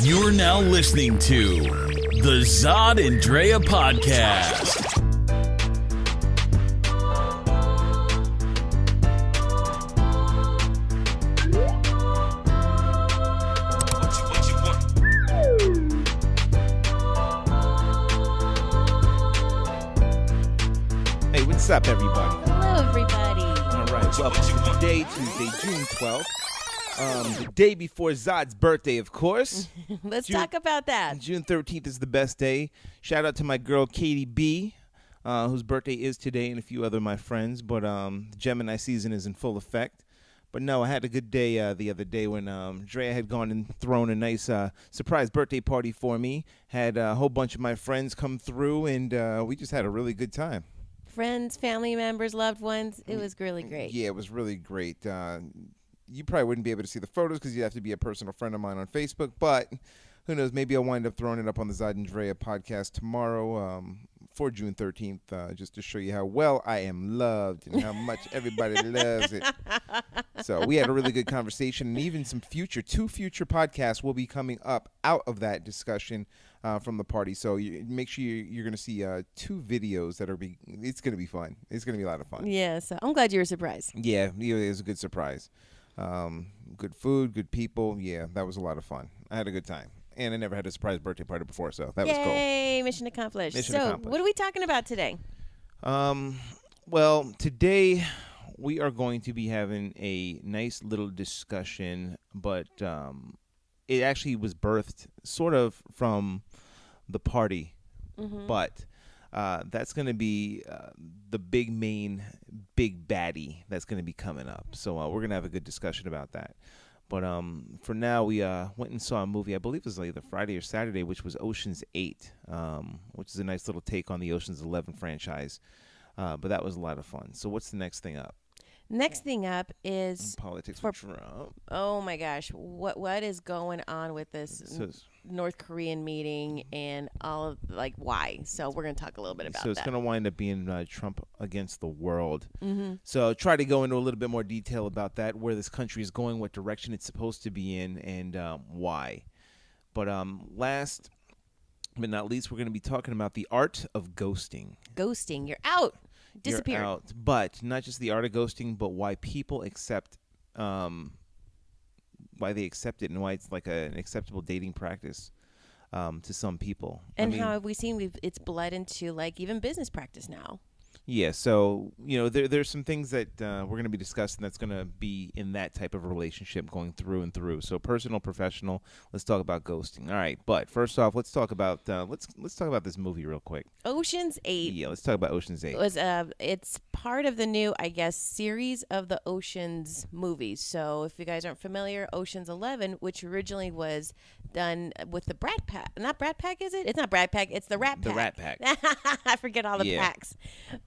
You're now listening to the Zod and Drea podcast. Hey, what's up, everybody? Hello, everybody. All right, welcome to today, Tuesday, June 12th. The day before Zod's birthday, of course. Let's talk about that. June 13th is the best day. Shout out to my girl, Katie B., whose birthday is today, and a few other of my friends. But Gemini season is in full effect. But no, I had a good day the other day when Drea had gone and thrown a nice surprise birthday party for me. Had a whole bunch of my friends come through, and we just had a really good time. Friends, family members, loved ones. It was really great. Yeah, it was really great. You probably wouldn't be able to see the photos because you have to be a personal friend of mine on Facebook. But who knows? Maybe I'll wind up throwing it up on the Zod and Drea podcast tomorrow for June 13th, just to show you how well I am loved and how much everybody loves it. So we had a really good conversation, and even two future podcasts will be coming up out of that discussion from the party. So make sure you're going to see two videos that it's going to be fun. It's going to be a lot of fun. Yeah, so I'm glad you were surprised. Yeah, it was a good surprise. Good food, good people. Yeah, that was a lot of fun. I had a good time. And I never had a surprise birthday party before, so that was cool. Yay, mission accomplished. Mission so accomplished. What are we talking about today? Well, today we are going to be having a nice little discussion, but it actually was birthed sort of from the party, but that's going to be the big baddie that's going to be coming up. So we're going to have a good discussion about that. But for now, we went and saw a movie, I believe it was either Friday or Saturday, which was Ocean's 8, which is a nice little take on the Ocean's 11 franchise. But that was a lot of fun. So what's the next thing up? Next thing up is Politics for Trump. Oh my gosh, what is going on with this North Korean meeting and all of why? So we're going to talk a little bit about that. So it's going to wind up being Trump against the world. So try to go into a little bit more detail about that, where this country is going, what direction it's supposed to be in, and why. But last but not least, we're going to be talking about the art of ghosting. Ghosting, you're out. Disappeared. You're out. But not just the art of ghosting, but why people accept, why they accept it, and why it's like an acceptable dating practice to some people. And how have we seen it's bled into even business practice now? Yeah, so there's some things that we're going to be discussing that's going to be in that type of relationship going through and through. So personal, professional. Let's talk about ghosting. All right, but first off, let's talk about let's talk about this movie real quick. Ocean's 8. Yeah, let's talk about Ocean's 8. It's part of the new, I guess, series of the Ocean's movies. So if you guys aren't familiar, Ocean's 11, which originally was done with the Brat Pack. Not Brat Pack, is it? It's not Brat Pack. It's the Rat Pack. The Rat Pack. I forget all the packs.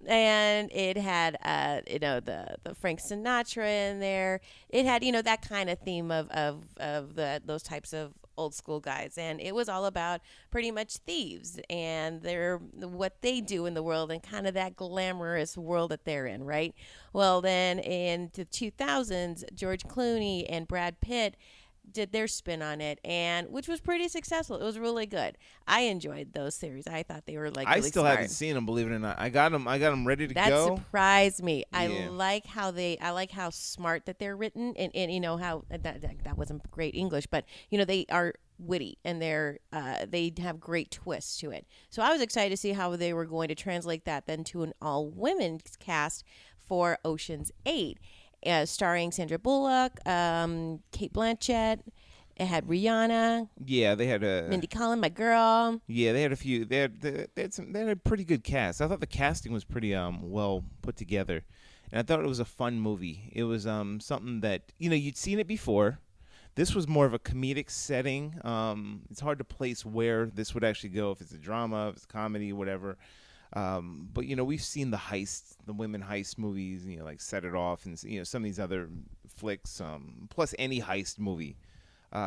And it had, the Frank Sinatra in there. It had, that kind of theme of those types of old school guys, and it was all about pretty much thieves and what they do in the world and kind of that glamorous world that they're in, right? Well, then in the 2000s, George Clooney and Brad Pitt did their spin on it, and which was pretty successful. It was really good. I enjoyed those series. I thought they were really I still smart. haven't seen them, believe it or not. I got them ready to that go. That surprised me. Yeah. I like how smart that they're written, and how that wasn't great English, but they are witty, and they have great twists to it. So I was excited to see how they were going to translate that then to an all women's cast for Ocean's 8. Starring Sandra Bullock, Kate Blanchett. It had Rihanna. Yeah, they had Mindy Kaling, my girl. Yeah, they had a few. They had a pretty good cast. I thought the casting was pretty well put together, and I thought it was a fun movie. It was something that you'd seen it before. This was more of a comedic setting. It's hard to place where this would actually go, if it's a drama, if it's comedy, whatever. But we've seen the women heist movies, like Set It Off, and some of these other flicks. Plus any heist movie.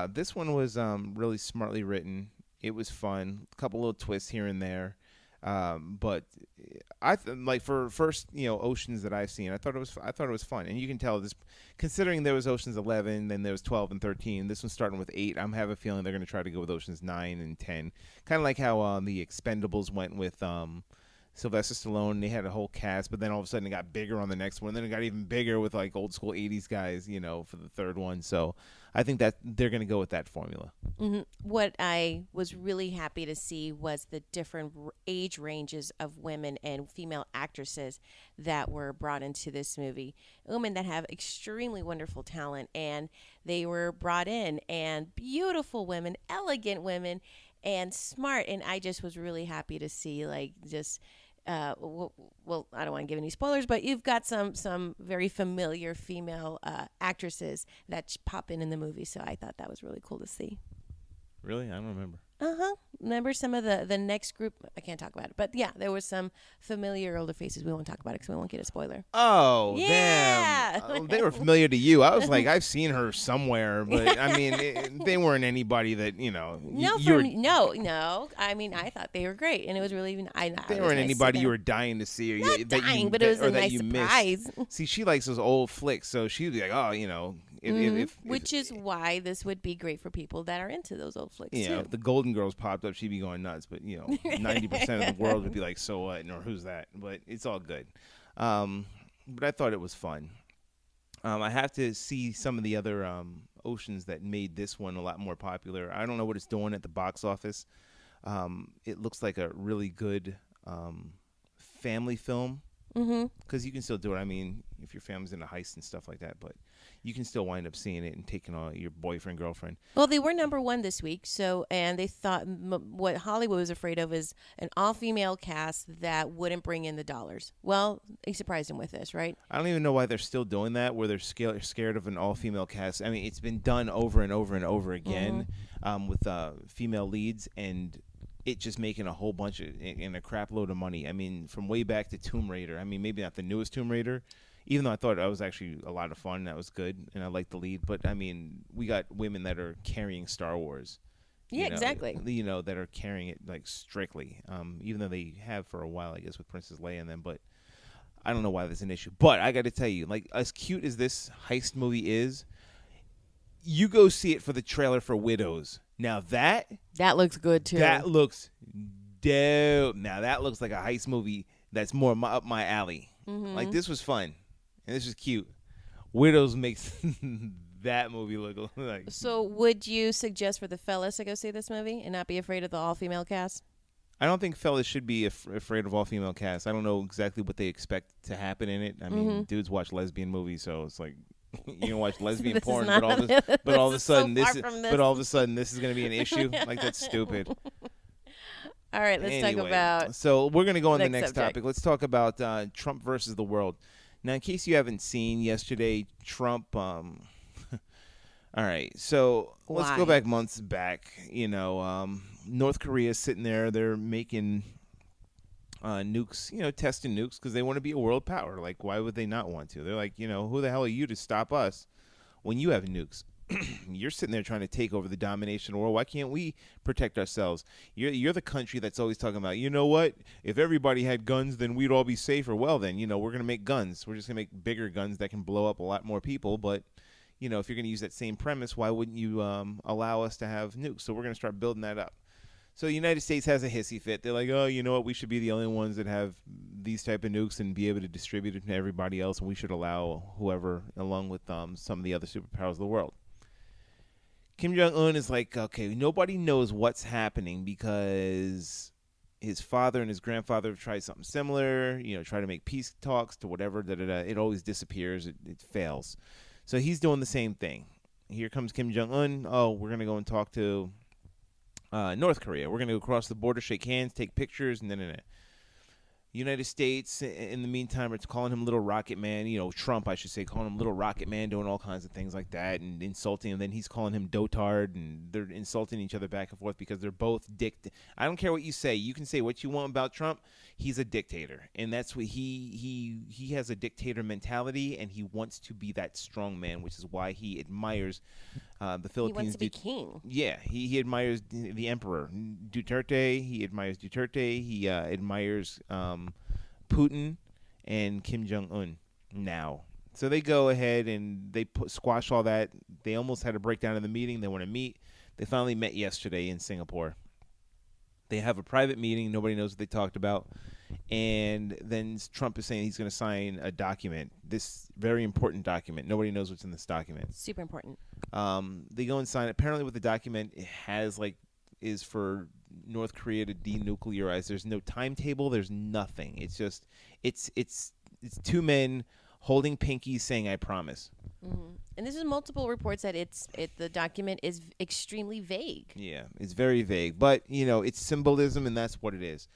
This one was really smartly written. It was fun. A couple little twists here and there. But like for first, Oceans that I've seen, I thought it was fun, and you can tell this, considering there was Oceans 11, then there was 12 and 13. This one's starting with 8. I'm having a feeling they're going to try to go with Oceans 9 and 10, kind of like how the Expendables went with Sylvester Stallone. They had a whole cast, but then all of a sudden it got bigger on the next one. Then it got even bigger with like old school 80s guys, for the third one. So I think that they're going to go with that formula. Mm-hmm. What I was really happy to see was the different age ranges of women and female actresses that were brought into this movie. Women that have extremely wonderful talent, and they were brought in, and beautiful women, elegant women, and smart. And I just was really happy to see, well, I don't want to give any spoilers, but you've got some very familiar female actresses that pop in the movie. So I thought that was really cool to see. Really? I don't remember. Remember some of the next group? I can't talk about it, but yeah, there was some familiar older faces. We won't talk about it because we won't get a spoiler. Oh, yeah. Damn! They were familiar to you. I was like, I've seen her somewhere, but I mean, they weren't anybody that No. I mean, I thought they were great, and it was really even. They weren't anybody you were dying to see, or not dying, but it was a nice surprise. See, she likes those old flicks, so she'd be like, oh, which is why this would be great for people that are into those old flicks too. If the Golden Girls popped up, she'd be going nuts. But 90% of the world would be like, so what? Or who's that? But it's all good. But I thought it was fun. I have to see some of the other Oceans that made this one a lot more popular. I don't know what it's doing at the box office. It looks like a really good family film. Because you can still do it. I mean, if your family's in a heist and stuff like that, but you can still wind up seeing it and taking on your boyfriend, girlfriend. Well, they were #1 this week, and they thought what Hollywood was afraid of is an all-female cast that wouldn't bring in the dollars. Well, they surprised them with this, right? I don't even know why they're still doing that, where they're scared of an all-female cast. I mean, it's been done over and over and over again with female leads, and it just making a whole bunch in a crap load of money. I mean, from way back to Tomb Raider. I mean, maybe not the newest Tomb Raider, even though I thought that was actually a lot of fun. That was good, and I liked the lead. But, I mean, we got women that are carrying Star Wars. Yeah, exactly. That are carrying it, like, strictly, even though they have for a while, I guess, with Princess Leia and them. But I don't know why there's an issue. But I got to tell you, like, as cute as this heist movie is, you go see it for the trailer for Widows. Now that looks good too. That looks dope. Now that looks like a heist movie that's more up my alley. Like, this was fun, and this was cute. Widows makes that movie look like. So, would you suggest for the fellas to go see this movie and not be afraid of the all-female cast? I don't think fellas should be afraid of all-female cast. I don't know exactly what they expect to happen in it. I mean, dudes watch lesbian movies, so it's like, you can watch lesbian porn, but all of a sudden this is going to be an issue. Like, that's stupid. All right, let's talk about. So we're going to go on the next subject. topic. Let's talk about Trump versus the world. Now, in case you haven't seen yesterday, Trump. All right, so let's go back months back. North Korea sitting there. They're making nukes, testing nukes because they want to be a world power. Like, why would they not want to? They're like, who the hell are you to stop us when you have nukes? You're sitting there trying to take over the domination of the world. Why can't we protect ourselves? You're the country that's always talking about, you know what? If everybody had guns, then we'd all be safer. Well, then, we're going to make guns. We're just going to make bigger guns that can blow up a lot more people. But, if you're going to use that same premise, why wouldn't you allow us to have nukes? So we're going to start building that up. So the United States has a hissy fit. They're like, oh, you know what? We should be the only ones that have these type of nukes and be able to distribute it to everybody else. And we should allow whoever, along with some of the other superpowers of the world. Kim Jong-un is like, okay, nobody knows what's happening because his father and his grandfather have tried something similar, try to make peace talks to whatever, it always disappears, it fails. So he's doing the same thing. Here comes Kim Jong-un. Oh, we're going to go and talk to North Korea. We're going to go across the border, shake hands, take pictures, and then. United States, in the meantime, it's calling him Little Rocket Man. Trump, I should say, calling him Little Rocket Man, doing all kinds of things like that and insulting him. Then he's calling him Dotard, and they're insulting each other back and forth because they're both I don't care what you say. You can say what you want about Trump. He's a dictator, and that's what he has a dictator mentality, and he wants to be that strong man, which is why he admires the Philippines. He wants to be king. Yeah, he admires the emperor Duterte. He admires Duterte. He admires Putin and Kim Jong-un now. So they go ahead and they squash all that. They almost had a breakdown in the meeting. They want to meet. They finally met yesterday in Singapore. They have a private meeting. Nobody knows what they talked about. And then Trump is saying he's going to sign a document, this very important document. Nobody knows what's in this document. Super important. They go and sign it. Apparently what the document is for North Korea to denuclearize. There's no timetable. There's nothing. It's just it's two men holding pinkies saying I promise. Mm-hmm. And this is multiple reports that the document is extremely vague. Yeah, it's very vague, but it's symbolism, and that's what it is.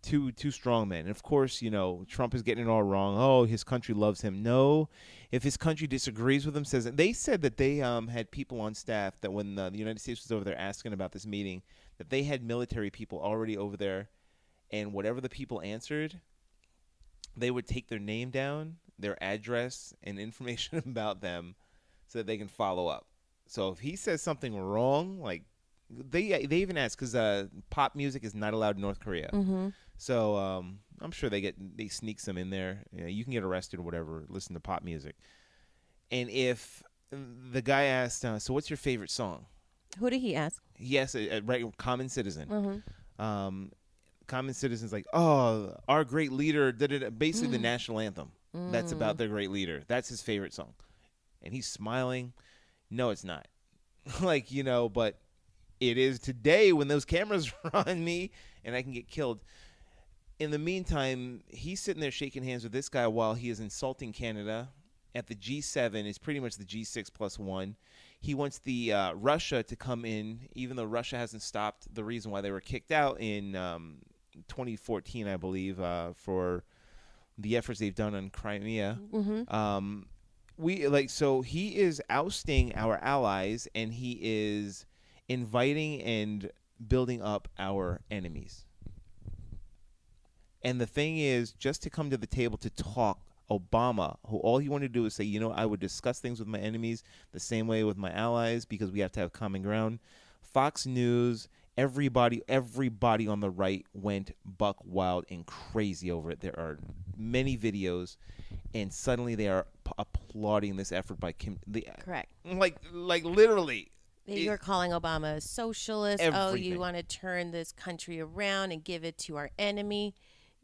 Two strong men. And of course, Trump is getting it all wrong. Oh, his country loves him. No, if his country disagrees with him, they said that they had people on staff that when the United States was over there asking about this meeting, that they had military people already over there, and whatever the people answered, they would take their name down, their address, and information about them so that they can follow up. So if he says something wrong, like they even ask, because pop music is not allowed in North Korea. Mm-hmm. So I'm sure they sneak some in there. You can get arrested or whatever, listen to pop music. And if the guy asked, so what's your favorite song? Who did he ask? He asked a common citizen. Mm-hmm. Common citizen's like, oh, our great leader, basically the national anthem. That's about their great leader. That's his favorite song. And he's smiling. No, it's not. But it is today when those cameras are on me and I can get killed. In the meantime, he's sitting there shaking hands with this guy while he is insulting Canada at the G7. It's pretty much the G6 plus one. He wants the Russia to come in, even though Russia hasn't stopped the reason why they were kicked out in 2014, I believe, for the efforts they've done on Crimea. Mm-hmm. So he is ousting our allies, and he is inviting and building up our enemies. And the thing is, just to come to the table to talk, Obama, who all he wanted to do is say, I would discuss things with my enemies the same way with my allies because we have to have common ground. Fox News, everybody on the right went buck wild and crazy over it. There are many videos, and suddenly they are applauding this effort by Kim. Correct. Like literally. You're calling Obama a socialist. Everything. Oh, you want to turn this country around and give it to our enemy.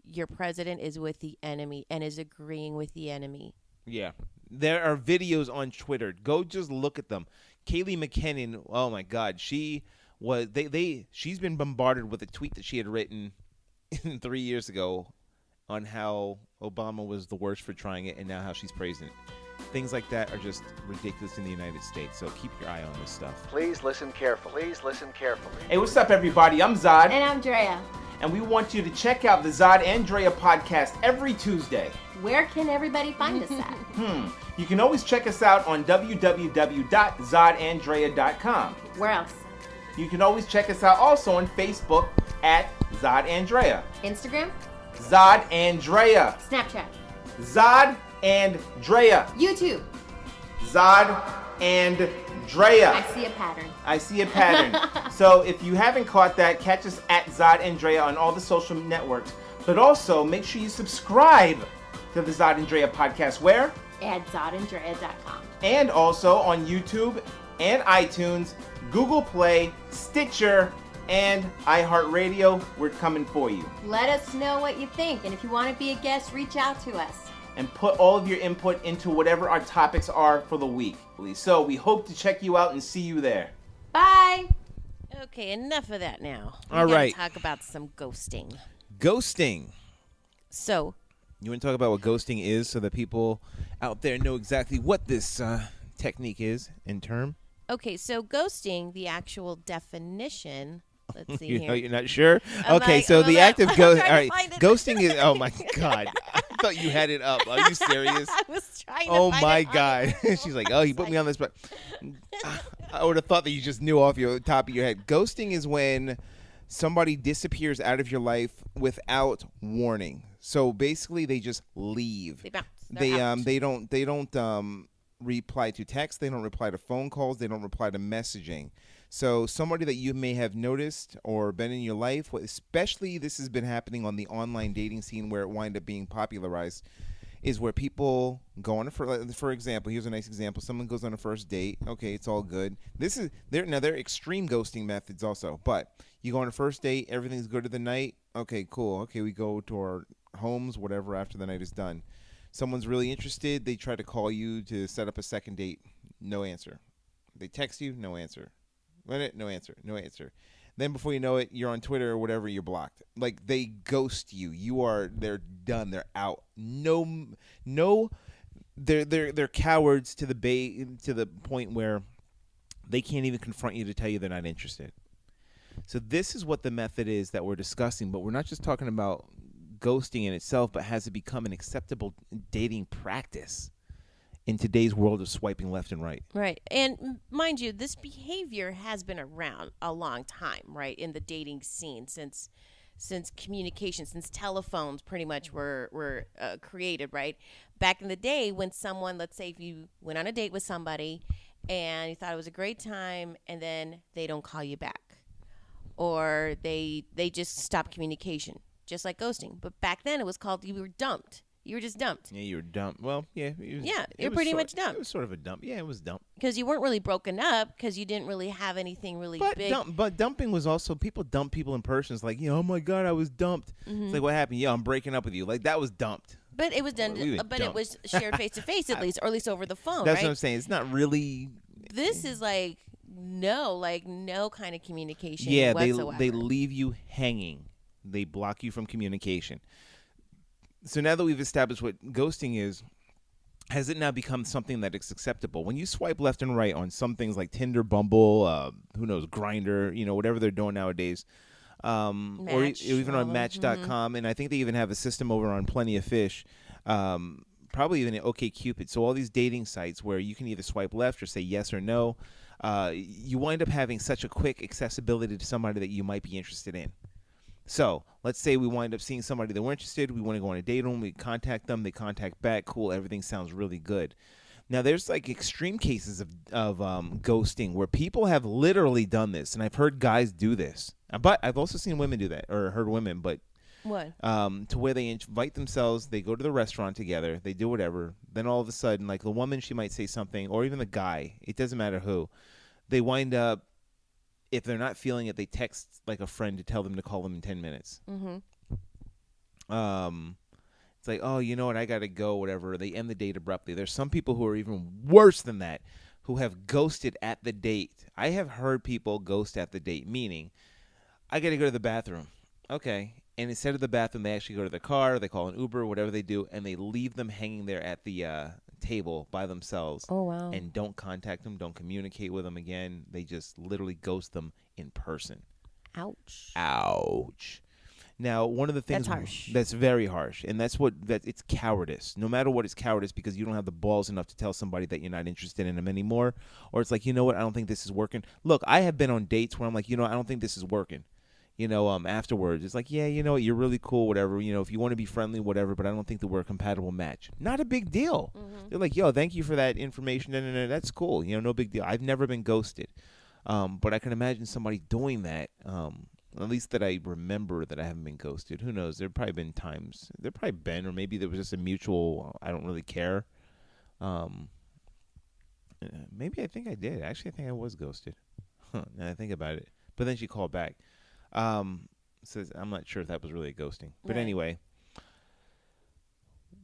Your president is with the enemy and is agreeing with the enemy. Yeah. There are videos on Twitter. Go just look at them. Kayleigh McKinnon, oh my God, she's been bombarded with a tweet that she had written 3 years ago on how Obama was the worst for trying it and now how she's praising it. Things like that are just ridiculous in the United States, so keep your eye on this stuff. Please listen carefully. Please listen carefully. Hey, what's up, everybody? I'm Zod. And I'm Drea. And we want you to check out the Zod and Drea podcast every Tuesday. Where can everybody find us at? You can always check us out on www.zodanddrea.com. Where else? You can always check us out also on Facebook at Zod and Drea. Instagram? Zod and Drea. Snapchat? Zod and Drea. YouTube? Zod and Drea. I see a pattern. I see a pattern. So if you haven't caught that, catch us at Zod and Drea on all the social networks. But also, make sure you subscribe to the Zod and Drea podcast. Where? At zodanddrea.com. And also on YouTube and iTunes, Google Play, Stitcher, and iHeartRadio. We're coming for you. Let us know what you think. And if you want to be a guest, reach out to us. And put all of your input into whatever our topics are for the week. So we hope to check you out and see you there. Bye. Okay, enough of that now. All right. Talk about some ghosting. Ghosting. So, you want to talk about what ghosting is so that people out there know exactly what this technique is in term? Okay, so ghosting, the actual definition Let's see You're here. not sure? I'm Okay, like- so I'm the like- act of I'm trying to all right, find it. ghosting is. Oh my God, I thought you had it up. Are you serious? I was trying to Oh find my it on God. the She's like, oh, you put me on this, but I would have thought that you just knew off your top of your head. Ghosting is when somebody disappears out of your life without warning. So basically, they just leave. They bounce. They're out. They don't reply to text. They don't reply to phone calls. They don't reply to messaging. So somebody that you may have noticed or been in your life, especially this has been happening on the online dating scene where it wind up being popularized, is where people go on for example, here's a nice example. Someone goes on a first date. Okay, it's all good. They're extreme ghosting methods also, but you go on a first date, everything's good to the night. Okay, cool. Okay, we go to our homes, whatever, after the night is done. Someone's really interested. They try to call you to set up a second date. No answer. They text you. No answer. No answer. No answer. Then before you know it, you're on Twitter or whatever, you're blocked. Like, they ghost you. They're done. They're out. They're cowards to the point where they can't even confront you to tell you they're not interested. So this is what the method is that we're discussing, but we're not just talking about ghosting in itself, but has it become an acceptable dating practice in today's world of swiping left and right? Right. And mind you, this behavior has been around a long time, right, in the dating scene since communication, since telephones pretty much were created, right? Back in the day when someone, let's say if you went on a date with somebody and you thought it was a great time and then they don't call you back or they just stop communication, just like ghosting. But back then it was called you were dumped. You were just dumped. Yeah, you were dumped. Well, yeah. You're pretty much dumped. It was sort of a dump. Yeah, it was dump. Because you weren't really broken up because you didn't really have anything really big. But dumping was also, people dump people in person. It's like, oh my God, I was dumped. Mm-hmm. It's like, what happened? Yeah, I'm breaking up with you. Like, that was dumped. But it was done. We were But dumped. it was shared face to face at least, or at least over the phone. That's right? what I'm saying. It's not really. This is like no kind of communication. Yeah, whatsoever. they leave you hanging. They block you from communication. So now that we've established what ghosting is, has it now become something that is acceptable? When you swipe left and right on some things like Tinder, Bumble, who knows, Grindr, whatever they're doing nowadays, or even on Match.com, and I think they even have a system over on Plenty of Fish, probably even at OkCupid. So all these dating sites where you can either swipe left or say yes or no, you wind up having such a quick accessibility to somebody that you might be interested in. So let's say we wind up seeing somebody that we're interested. We want to go on a date with them. We contact them. They contact back. Cool. Everything sounds really good. Now, there's like extreme cases of ghosting where people have literally done this. And I've heard guys do this. But I've also seen women do that, or heard women. But What? To where they invite themselves. They go to the restaurant together. They do whatever. Then all of a sudden, like the woman, she might say something, or even the guy. It doesn't matter who. They wind up, if they're not feeling it, they text like a friend to tell them to call them in 10 minutes. Mm-hmm. It's like, oh, you know what, I got to go, whatever. They end the date abruptly. There's some people who are even worse than that, who have ghosted at the date. I have heard people ghost at the date, meaning I got to go to the bathroom. Okay. And instead of the bathroom, they actually go to the car, they call an Uber, whatever they do, and they leave them hanging there at the table by themselves. Oh, wow. And don't contact them, don't communicate with them again. They just literally ghost them in person. Ouch. Now, one of the things That's harsh. that's very harsh, and that's it's cowardice. No matter what, it's cowardice because you don't have the balls enough to tell somebody that you're not interested in them anymore, or it's like, you know what, I don't think this is working. Look, I have been on dates where I'm like, I don't think this is working. Afterwards, it's like, yeah, you know what, you're really cool, whatever. If you want to be friendly, whatever, but I don't think that we're a compatible match. Not a big deal. Mm-hmm. They're like, yo, thank you for that information. No, that's cool. No big deal. I've never been ghosted. But I can imagine somebody doing that, at least that I remember that I haven't been ghosted. Who knows? There have probably been times. There probably been, or maybe there was just a mutual, I don't really care. Maybe I think I did. Actually, I think I was ghosted. Now I think about it. But then she called back. Says I'm not sure if that was really a ghosting. But Right. anyway,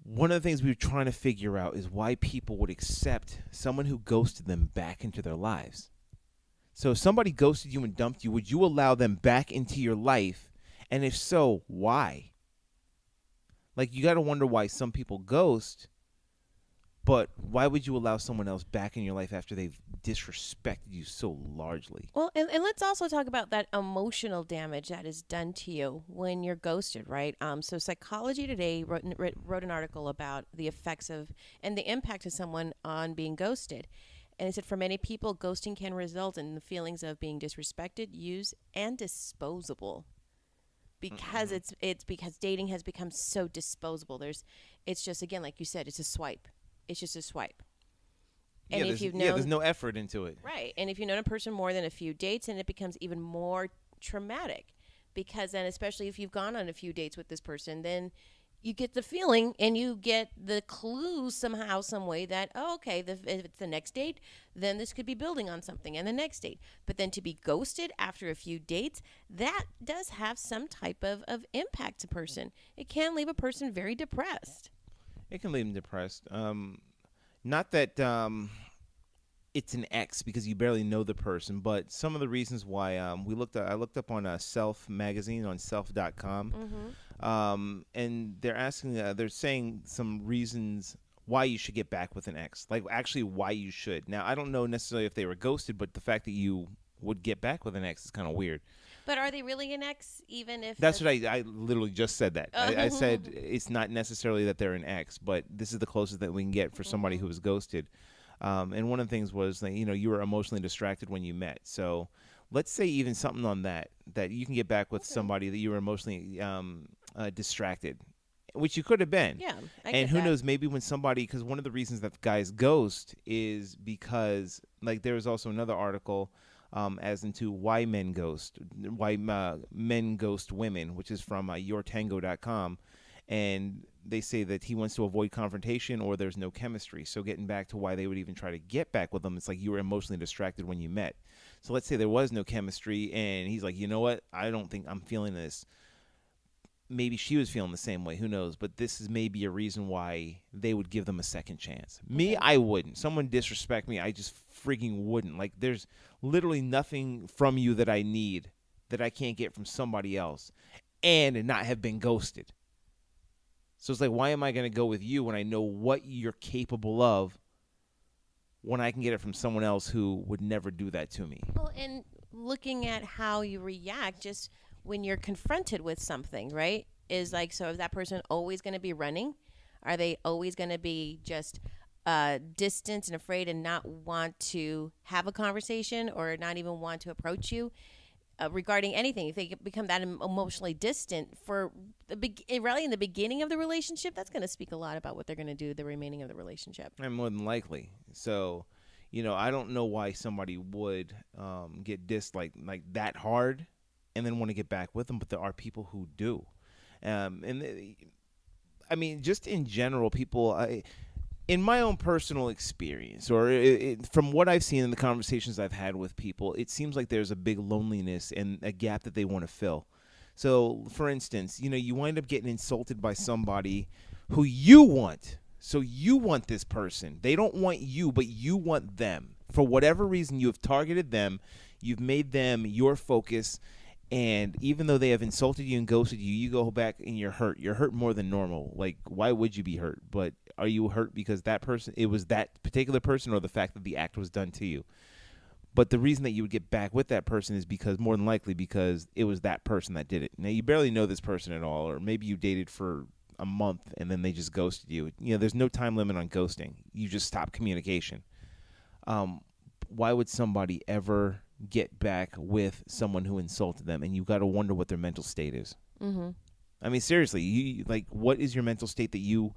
one of the things we were trying to figure out is why people would accept someone who ghosted them back into their lives. So if somebody ghosted you and dumped you, would you allow them back into your life? And if so, why? Like, you got to wonder why some people ghost But why would you allow someone else back in your life after they've disrespected you so largely? Well, and let's also talk about that emotional damage that is done to you when you're ghosted, right? So Psychology Today wrote an article about the effects of and the impact of someone on being ghosted. And it said, for many people, ghosting can result in the feelings of being disrespected, used, and disposable. Because it's because dating has become so disposable. It's just, again, like you said, it's a swipe. It's just a swipe. And if you've known, there's no effort into it. right. And if you've known a person more than a few dates, and it becomes even more traumatic, because then, especially if you've gone on a few dates with this person, then you get the feeling and you get the clues somehow, some way that, oh, okay, if it's the next date, then this could be building on something, and the next date. But then to be ghosted after a few dates, that does have some type of impact to a person. It can leave a person very depressed. It can leave them depressed. Not that it's an X because you barely know the person, but some of the reasons why I looked up on Self magazine on self.com, and they're saying some reasons why you should get back with an ex, like actually why you should. Now, I don't know necessarily if they were ghosted, but the fact that you would get back with an ex is kind of weird. But are they really an ex, even if... That's what I literally just said that. I said it's not necessarily that they're an ex, but this is the closest that we can get for somebody who was ghosted. And one of the things was that, you were emotionally distracted when you met. So let's say even something on that you can get back with somebody that you were emotionally distracted, which you could have been. Yeah, and who knows, maybe when somebody, because one of the reasons that guys ghost is because, like, there was also another article as into why men ghost women, which is from yourtango.com. And they say that he wants to avoid confrontation or there's no chemistry. So getting back to why they would even try to get back with them, it's like you were emotionally distracted when you met. So let's say there was no chemistry and he's like, you know what? I don't think I'm feeling this. Maybe she was feeling the same way. Who knows? But this is maybe a reason why they would give them a second chance. Me, I wouldn't. Someone disrespect me, I just freaking wouldn't. Like, there's literally nothing from you that I need that I can't get from somebody else and not have been ghosted. So it's like, why am I going to go with you when I know what you're capable of when I can get it from someone else who would never do that to me? Well, and looking at how you react just when you're confronted with something, right, is like, so is that person always going to be running? Are they always going to be just distant and afraid and not want to have a conversation or not even want to approach you? Regarding anything, if they become that emotionally distant for really in the beginning of the relationship, that's going to speak a lot about what they're going to do the remaining of the relationship. And more than likely. So, I don't know why somebody would get dissed like that hard and then want to get back with them, but there are people who do. Just in general, people... in my own personal experience, or from what I've seen in the conversations I've had with people, it seems like there's a big loneliness and a gap that they want to fill. So, for instance, you wind up getting insulted by somebody who you want. So you want this person. They don't want you, but you want them. For whatever reason, you have targeted them. You've made them your focus. And even though they have insulted you and ghosted you, you go back and you're hurt. You're hurt more than normal. Like, why would you be hurt? But are you hurt because it was that particular person, or the fact that the act was done to you? But the reason that you would get back with that person is because, more than likely, because it was that person that did it. Now, you barely know this person at all, or maybe you dated for a month and then they just ghosted you. There's no time limit on ghosting. You just stop communication. Why would somebody ever get back with someone who insulted them? And you've got to wonder what their mental state is. Mm-hmm. I mean, seriously, what is your mental state that you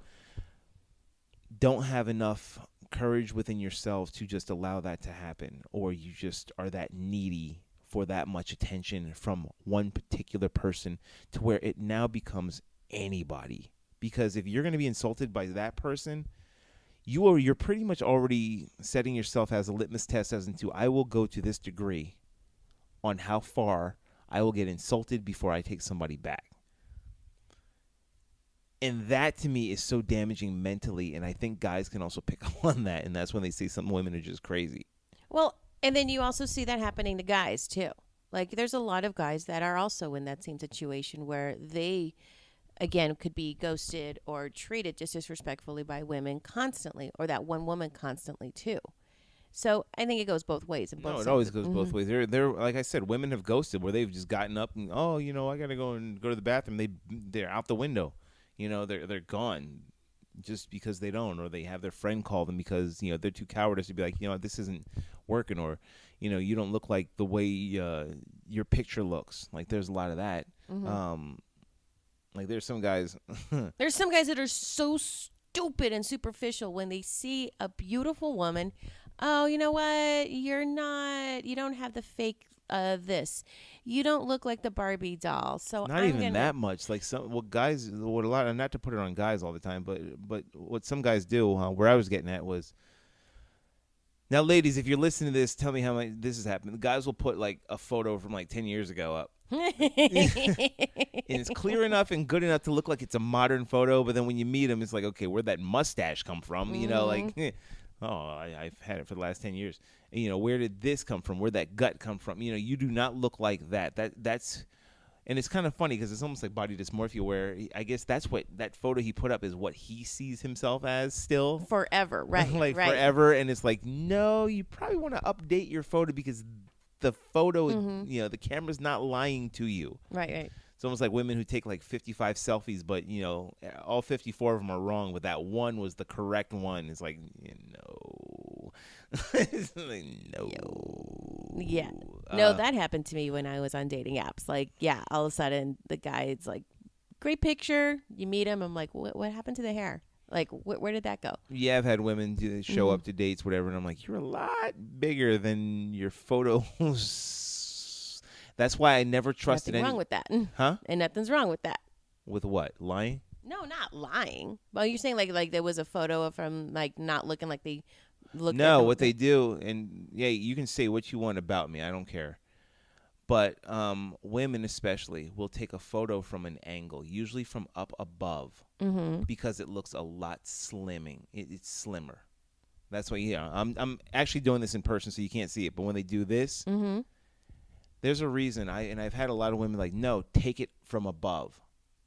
don't have enough courage within yourself to just allow that to happen, or you just are that needy for that much attention from one particular person to where it now becomes anybody? Because if you're going to be insulted by that person, you're pretty much already setting yourself as a litmus test as into, I will go to this degree on how far I will get insulted before I take somebody back. And that, to me, is so damaging mentally, and I think guys can also pick up on that, and that's when they say some women are just crazy. Well, and then you also see that happening to guys, too. Like, there's a lot of guys that are also in that same situation where they again, could be ghosted or treated just disrespectfully by women constantly, or that one woman constantly too. So I think it goes both ways. No, it always goes both ways. They're like I said, women have ghosted where they've just gotten up and I gotta go to the bathroom. They're out the window. They're gone just because they don't, or they have their friend call them because they're too cowardice to be like, this isn't working, or you don't look like the way your picture looks. Like there's a lot of that. Like there's some guys. There's some guys that are so stupid and superficial when they see a beautiful woman. Oh, you know what? You don't have the fake this. You don't look like the Barbie doll. So not even that much. Like guys, what a lot, not to put it on guys all the time, but what some guys do, where I was getting at was, now ladies, if you're listening to this, tell me how much this has happened. The guys will put like a photo from like 10 years ago up. And it's clear enough and good enough to look like it's a modern photo, but then when you meet them, it's like, okay, where'd that mustache come from? I've had it for the last 10 years. And, where did this come from? Where'd that gut come from? You do not look like that. That's, and it's kind of funny because it's almost like body dysmorphia, where I guess that's what that photo he put up is, what he sees himself as still forever, right? Like right. forever. And it's like, no, you probably want to update your photo because the photo, the camera's not lying to you. Right. It's almost like women who take like 55 selfies, but all 54 of them are wrong, but that one was the correct one. It's like, it's like, no. Yeah. No, that happened to me when I was on dating apps. Like, yeah, all of a sudden the guy's like, great picture. You meet him. I'm like, what happened to the hair? Like, where did that go? Yeah, I've had women show up to dates, whatever, and I'm like, you're a lot bigger than your photos. That's why I never trusted Nothing wrong with that. Huh? And nothing's wrong with that. With what? Lying? No, not lying. Well, you're saying like there was a photo from like not looking like they looked. No, what they do, and yeah, you can say what you want about me. I don't care. But women especially will take a photo from an angle, usually from up above, because it looks a lot slimming. It's slimmer. That's why, I'm actually doing this in person, so you can't see it. But when they do this, there's a reason. I've had a lot of women like, no, take it from above.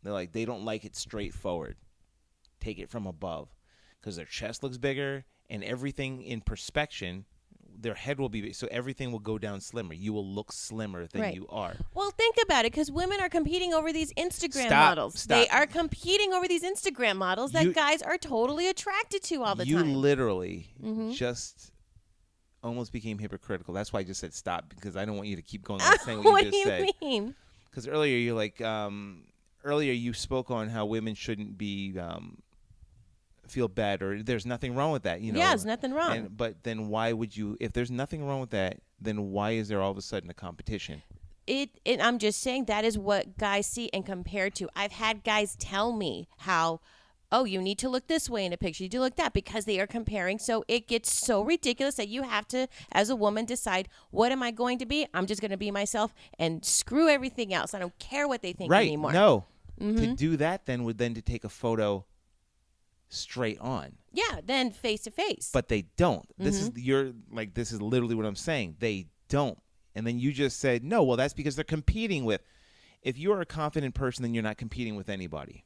They're like, they don't like it straight forward. Take it from above, because their chest looks bigger and everything in perspection. Their head will be, so everything will go down slimmer. You will look slimmer than you are. Well, think about it, because women are competing over these Instagram Stop. models. They are competing over these Instagram models that guys are totally attracted to all the time. You literally just almost became hypocritical. That's why I just said stop, because I don't want you to keep going on saying what you just said. What do you mean? Because earlier you're like, earlier you spoke on how women shouldn't be feel bad, or there's nothing wrong with that, Yeah, there's nothing wrong. But then why would you, if there's nothing wrong with that, then why is there all of a sudden a competition? I'm just saying that is what guys see and compare to. I've had guys tell me how, you need to look this way in a picture, you do look that, because they are comparing. So it gets so ridiculous that you have to, as a woman, decide, what am I going to be? I'm just going to be myself and screw everything else. I don't care what they think anymore. No. To do that then would then to take a photo straight on. Yeah, then face to face. But they don't. This is this is literally what I'm saying. They don't. And then you just said, no, well, that's because they're competing with. If you're a confident person, then you're not competing with anybody.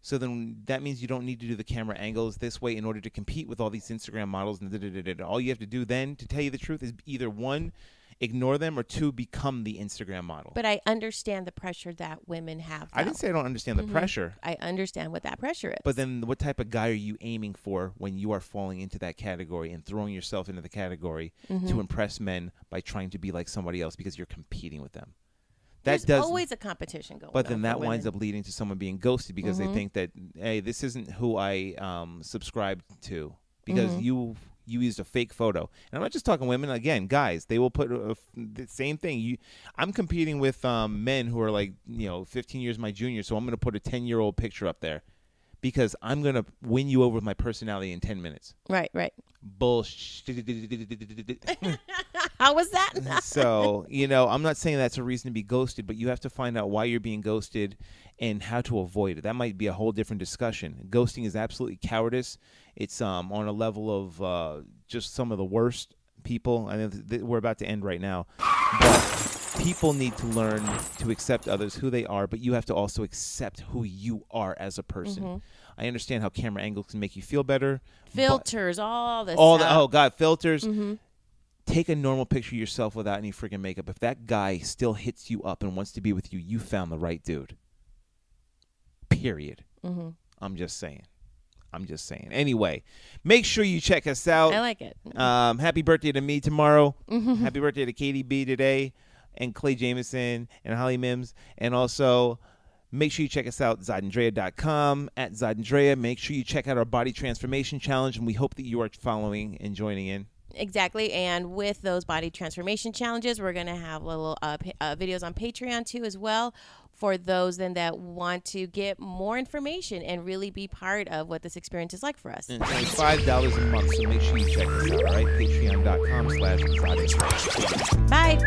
So then that means you don't need to do the camera angles this way in order to compete with all these Instagram models. And all you have to do then, to tell you the truth, is either one, ignore them, or two, become the Instagram model. But I understand the pressure that women have, though. I didn't say I don't understand the pressure. I understand what that pressure is. But then what type of guy are you aiming for when you are falling into that category and throwing yourself into the category to impress men by trying to be like somebody else because you're competing with them? There's always a competition going on. But then that women. winds up leading to someone being ghosted because they think that, hey, this isn't who I subscribed to, because you used a fake photo. And I'm not just talking women. Again, guys, they will put the same thing. I'm competing with men who are like 15 years my junior, so I'm going to put a 10-year-old picture up there because I'm going to win you over with my personality in 10 minutes. Right. Bullshit. How was that? So, I'm not saying that's a reason to be ghosted, but you have to find out why you're being ghosted and how to avoid it. That might be a whole different discussion. Ghosting is absolutely cowardice. It's on a level of just some of the worst people. I know we're about to end right now. But people need to learn to accept others who they are, but you have to also accept who you are as a person. I understand how camera angles can make you feel better. Filters, all this stuff. Oh God, filters. Take a normal picture of yourself without any freaking makeup. If that guy still hits you up and wants to be with you, you found the right dude. Period. I'm just saying. Anyway, make sure you check us out. I like it. Happy birthday to me tomorrow. Happy birthday to Katie B today, and Clay Jameson and Holly Mims. And also, make sure you check us out, ZodAndrea.com, at ZodAndrea. Make sure you check out our Body Transformation Challenge, and we hope that you are following and joining in. Exactly. And with those body transformation challenges, we're going to have little videos on Patreon too as well for those then that want to get more information and really be part of what this experience is like for us. And it's only $5 a month, so make sure you check us out, all right? Patreon.com/ZodAndrea. Bye.